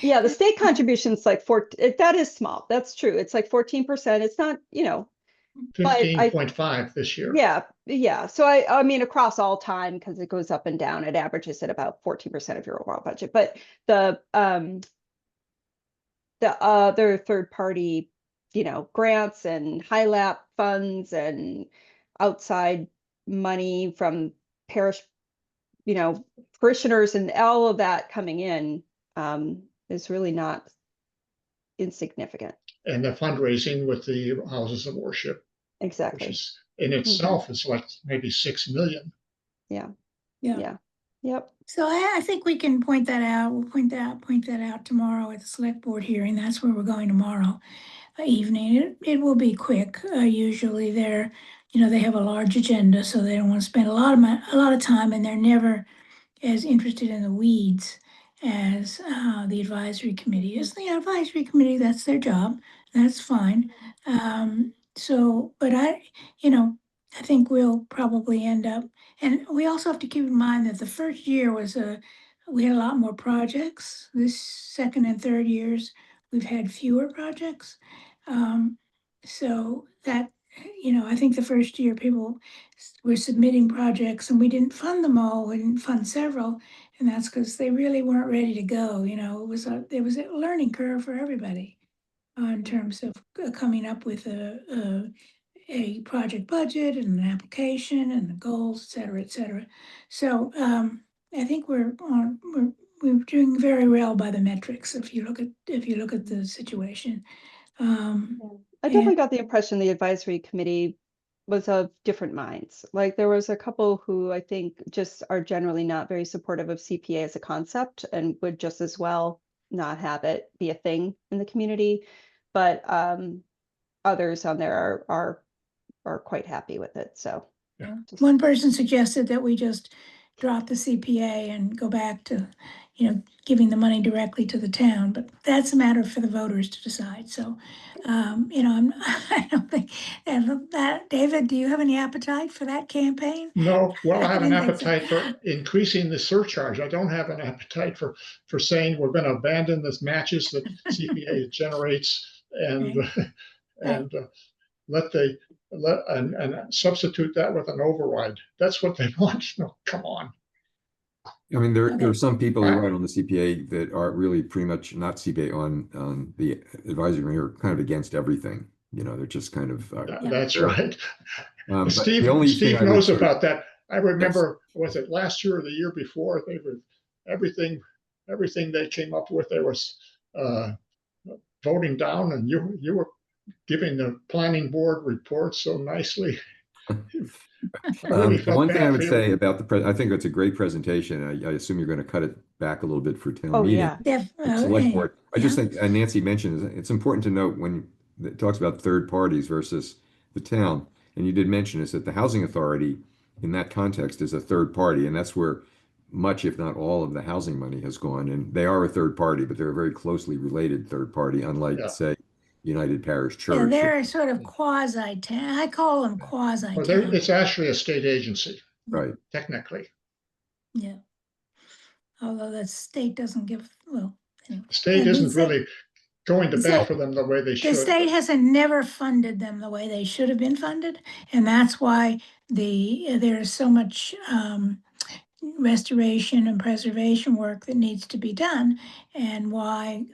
Yeah, the state contribution's like that is small. That's true. It's like 14%. It's not, but 15.5 this year. yeah. So I mean, across all time, because it goes up and down, it averages at about 14% of your overall budget. But the other third party, grants and HILAP funds and outside money from parish, parishioners and all of that coming in is really not insignificant. And the fundraising with the houses of worship, which Exactly. is in itself is like maybe 6 million. Yeah. Yep. So I think we can point that out. We'll point that out tomorrow at the select board hearing. That's where we're going tomorrow evening. It will be quick. Usually they have a large agenda, so they don't want to spend a lot of time, and they're never as interested in the weeds as the advisory committee is. The advisory committee, that's their job. That's fine. But I think we'll probably end up, and we also have to keep in mind that the first year we had a lot more projects. This second and third years, we've had fewer projects. So that, I think the first year people were submitting projects and we didn't fund them all, we didn't fund several. And that's because they really weren't ready to go. It was a learning curve for everybody in terms of coming up with a project budget and an application and the goals, et cetera, et cetera. So I think we're doing very well by the metrics if you look at the situation. I definitely got the impression the advisory committee was of different minds. Like there was a couple who I think just are generally not very supportive of CPA as a concept and would just as well not have it be a thing in the community. But others on there are quite happy with it. So Yeah. just- One person suggested that we just drop the CPA and go back to, giving the money directly to the town, but that's a matter for the voters to decide. So, I don't think that, David, do you have any appetite for that campaign? No, well, I have an didn't think so. appetite for increasing the surcharge. I don't have an appetite for saying we're going to abandon the matches that CPA generates and and and substitute that with an override. That's what they want. No, come on. I mean, there Okay. are some people who write on the CPA that are really pretty much not CPA on the advisory committee are kind of against everything. They're just kind of. That's they're- right. but Steve the only thing I would knows say- about that. I remember, was it last year or the year before? They were everything they came up with. There was voting down, and you were giving the planning board report so nicely. The one thing I would say about I think it's a great presentation. I assume you're going to cut it back a little bit for town Oh, meeting. yeah. Select board. I just yeah. think Nancy mentioned it's important to note when it talks about third parties versus the town, and you did mention is that the housing authority in that context is a third party, and that's where much, if not all, of the housing money has gone. And they are a third party, but they're a very closely related third party, unlike, say, United Parish Yeah, Church. they're a sort of quasi-town. I call them quasi-town. Well, it's actually a state agency, Right. technically. Yeah. Although the state doesn't give, well, anyway. The state And isn't these- really going to is bat that- for them the way they The should. state hasn't never funded them the way they should have been funded, and that's why there's so much restoration and preservation work that needs to be done, and why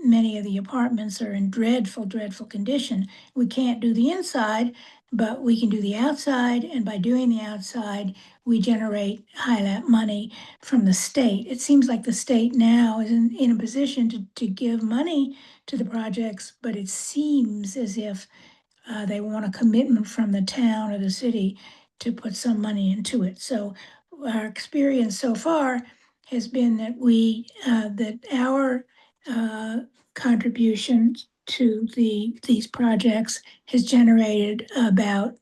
many of the apartments are in dreadful, dreadful condition. We can't do the inside but we can do the outside, and by doing the outside, we generate HILAP money from the state. It seems like the state now is in a position to give money to the projects, but it seems as if they want a commitment from the town or the city to put some money into it. So our experience so far has been that that our contribution to these projects has generated about,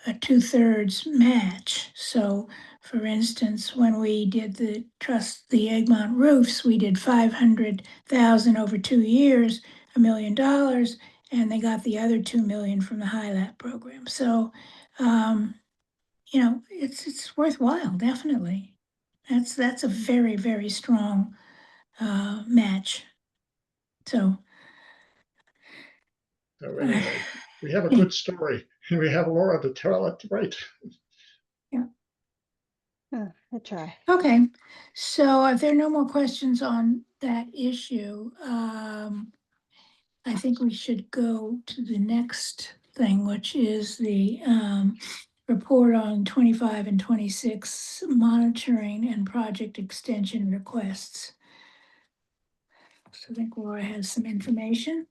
a 2/3 match. So for instance, when we did the Egmont roofs, we did 500,000 over 2 years, $1 million, and they got the other 2 million from the HILAP program. So, it's worthwhile, definitely. That's a very, very strong match. So, So anyway, we have a good story and we have Laura to tell it right. I try. okay. So if there are no more questions on that issue, I think we should go to the next thing, which is the report on 25 and 26 monitoring and project extension requests. So I think Laura has some information.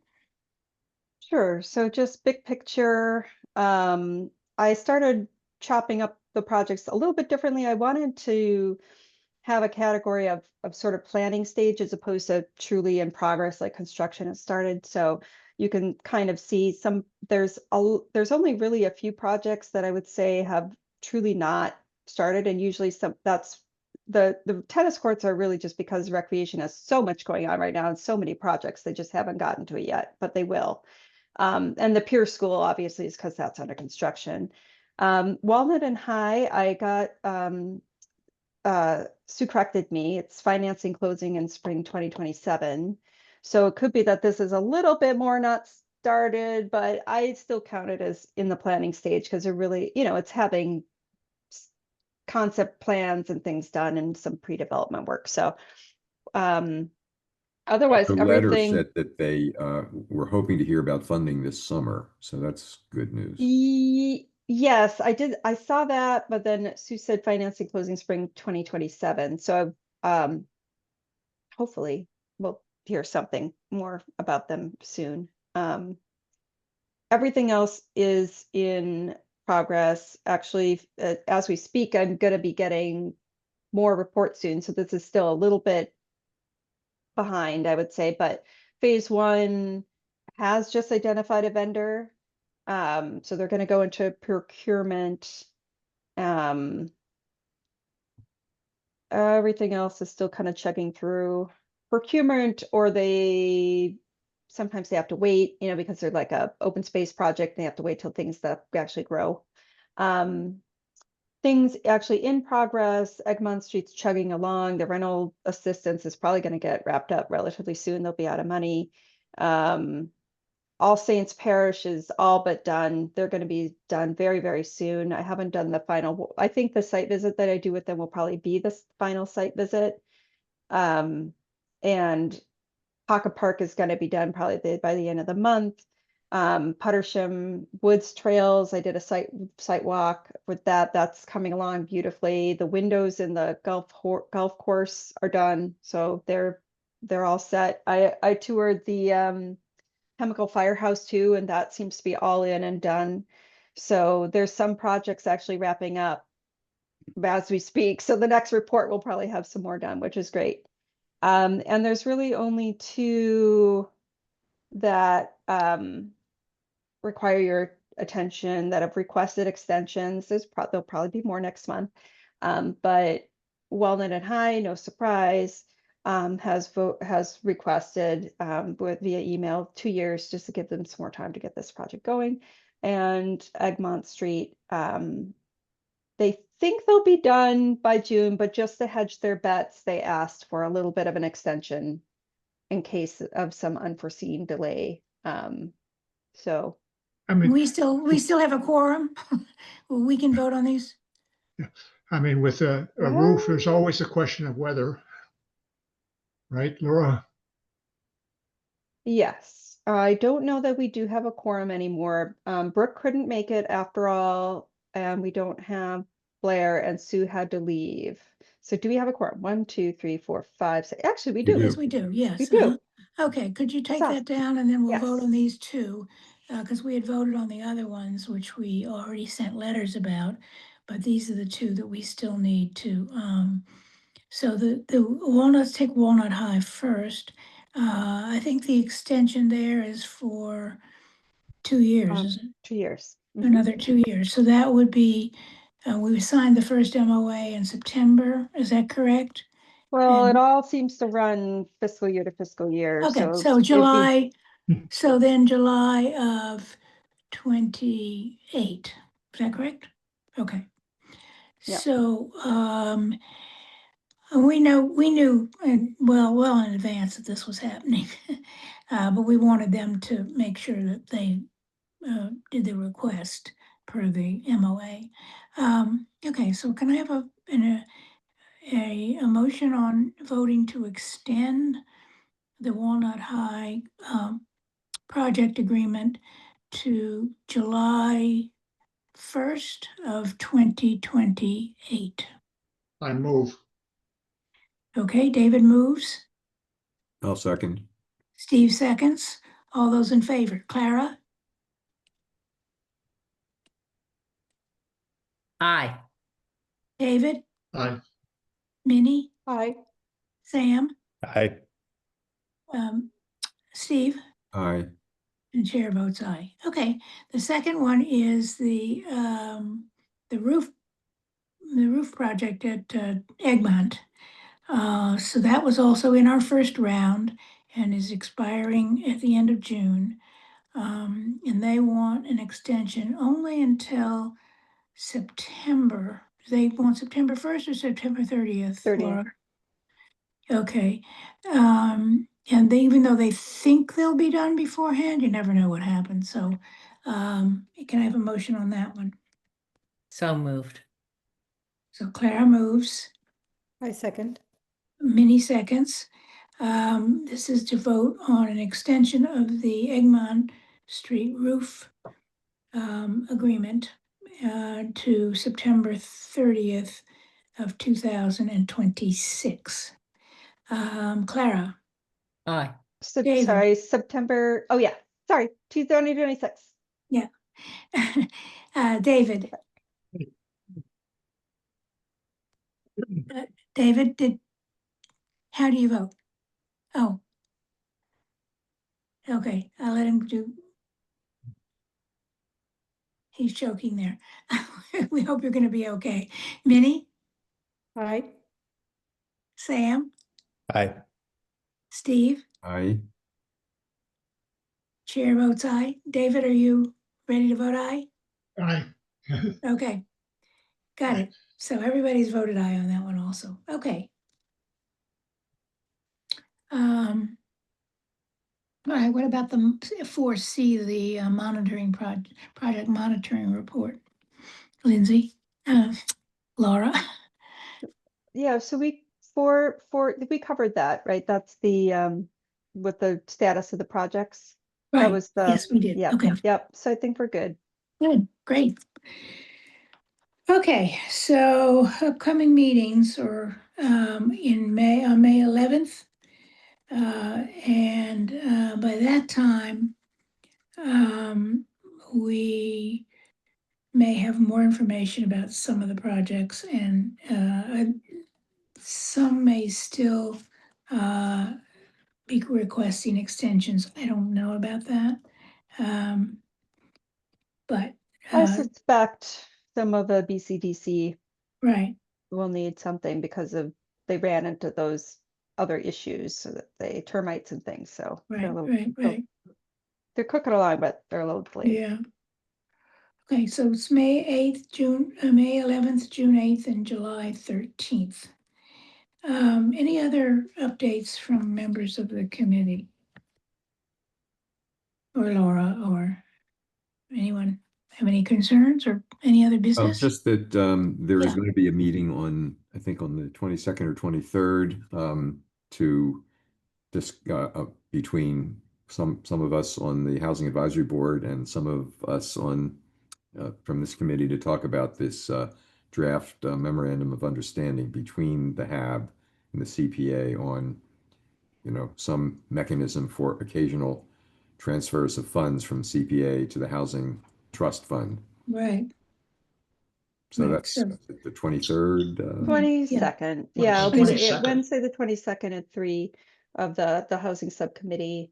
Sure. So just big picture, I started chopping up the projects a little bit differently. I wanted to have a category of sort of planning stage as opposed to truly in progress, like construction has started. So you can kind of see there's only really a few projects that I would say have truly not started, and usually that's the tennis courts are really just because recreation has so much going on right now and so many projects, they just haven't gotten to it yet, but they will. And the Pierce School obviously is because that's under construction. Walnut and High, I got Sue corrected me. It's financing closing in spring 2027. So it could be that this is a little bit more not started, but I still count it as in the planning stage because they're really, it's having concept plans and things done and some pre-development work. So otherwise, The letter everything. said that they were hoping to hear about funding this summer, so that's good news. Yes, I did. I saw that, but then Sue said financing closing spring 2027. So hopefully we'll hear something more about them soon. Everything else is in progress. Actually, as we speak, I'm going to be getting more reports soon. So this is still a little bit behind, I would say, but phase 1 has just identified a vendor. So they're going to go into procurement. Everything else is still kind of chugging through procurement, or sometimes they have to wait, because they're like a open space project. They have to wait till things that actually grow. Things actually in progress. Egmont Street's chugging along. The rental assistance is probably going to get wrapped up relatively soon. They'll be out of money. All Saints Parish is all but done. They're going to be done very, very soon. I haven't done the final. I think the site visit that I do with them will probably be the final site visit. And Pocket Park is going to be done probably by the end of the month. Puttersham Woods Trails, I did a site walk with that. That's coming along beautifully. The windows in the golf course are done, so they're all set. I toured the Chemical Firehouse too, and that seems to be all in and done. So there's some projects actually wrapping up as we speak. So the next report will probably have some more done, which is great. And there's really only 2 that require your attention that have requested extensions. There'll probably be more next month. But Walnut and High, no surprise, has requested via email 2 years just to give them some more time to get this project going. And Egmont Street, they think they'll be done by June, but just to hedge their bets, they asked for a little bit of an extension in case of some unforeseen delay. So I mean, We still have a quorum. We can vote on these. I mean, with a roof, there's always a question of weather. Right, Laura? yes. I don't know that we do have a quorum anymore. Brooke couldn't make it after all, and we don't have Blair, and Sue had to leave. So do we have a quorum? 1, 2, 3, 4, 5, 6. Actually, we We do. do. Yes, we do, yes. We do. Okay, could you take Huzzah. that down and then we'll vote Yes. on these two? Because we had voted on the other ones, which we already sent letters about, but these are the two that we still need to, so the Walnuts, take Walnut High first. I think the extension there is for 2 years, is it? 2 years. Mhm. Another 2 years, so that would be, we signed the first MOA in September, is that correct? Well, it And- all seems to run fiscal year to fiscal year, Okay, so so it'd be- July, so then July of 28, is that correct? Okay. Yep. So, we knew, well in advance that this was happening. But we wanted them to make sure that they, did the request per the MOA. Okay, so can I have a motion on voting to extend the Walnut High, project agreement to July 1st of 2028. I move. Okay, David moves, I'll second. Steve seconds. All those in favor, Clara, Aye. David, I, Minnie, Aye. Sam, I, Steve, Aye. and chair votes aye. Okay, the second one is the roof, project at Egmont. So that was also in our first round and is expiring at the end of June. And they want an extension only until September. They want September 1st or September 30th? 30th. Laura? Okay. And they, even though they think they'll be done beforehand, you never know what happens. So, can I have a motion on that one? So moved. So Clara moves. I second. Many seconds. This is to vote on an extension of the Egmont Street roof agreement to September 30th of 2026. Clara, Aye. So, David. sorry, September, oh yeah, sorry, 2026. David. David, how do you vote? Oh. Okay, I'll let him do. He's choking there. We hope you're gonna be okay. Minnie, Aye. Sam, I, Steve, Aye. chair votes aye. David, are you ready to vote aye? I, Okay, got it. So everybody's voted aye on that one also. Okay. All right, what about the 4C, the monitoring project monitoring report? Lindsay, Laura, Yeah, so we covered that, right? That's the with the status of the projects. That right, was the, yes, we did. yeah, Okay, yep. So I think we're good. good, great. Okay, so upcoming meetings are in May, on May 11th. And by that time, we may have more information about some of the projects, and some may still be requesting extensions. I don't know about that. But I suspect some of the BCDC right, will need something because they ran into those other issues, so that the termites and things, so they're a right, little, right. they're cooking along, but they're a little delayed. Yeah. Okay, so it's May 8th, May 11th, June 8th, and July 13th. Any other updates from members of the committee? Or Laura, or anyone have any concerns or any other business? Just that there is Yeah. going to be a meeting on, I think on the 22nd or 23rd to between some of us on the Housing Advisory Board and some of us on from this committee to talk about this draft memorandum of understanding between the HAB and the CPA on, you know, some mechanism for occasional transfers of funds from CPA to the Housing Trust Fund. Right. So Right, that's so- the 23rd. 22nd. Yeah, Well, I'll be 22nd. Wednesday, the 22nd at 3 of the housing subcommittee,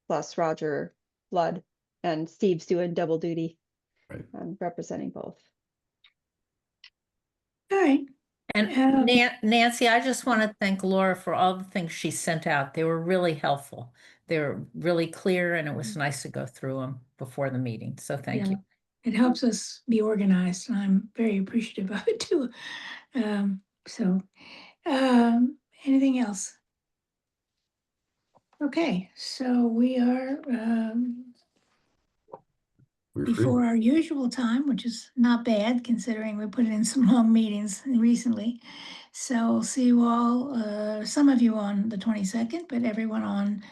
plus Roger Flood, and Steve's doing double duty. Right. Representing both. All right. And Nancy, I just want to thank Laura for all the things she sent out. They were really helpful. They were really clear, and it was nice to go through them before the meeting. So thank Yeah. you. It helps us be organized, and I'm very appreciative of it too. Anything else? Okay, so we are We're free. before our usual time, which is not bad considering we put in some long meetings recently. So I'll see you all, some of you on the 22nd, but everyone on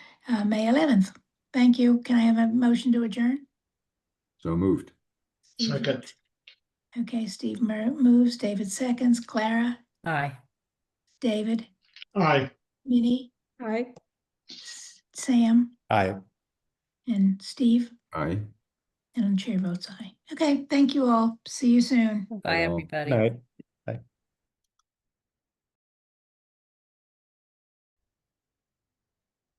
May 11th. Thank you. Can I have a motion to adjourn? So moved. Steve Second. votes. Okay, Steve moves, David seconds, Clara, Aye. David, Aye. Minnie, Aye. Sam, Aye. and Steve, Aye. and chair votes aye. Okay, thank you all. See you soon. Bye, all. everybody. Night.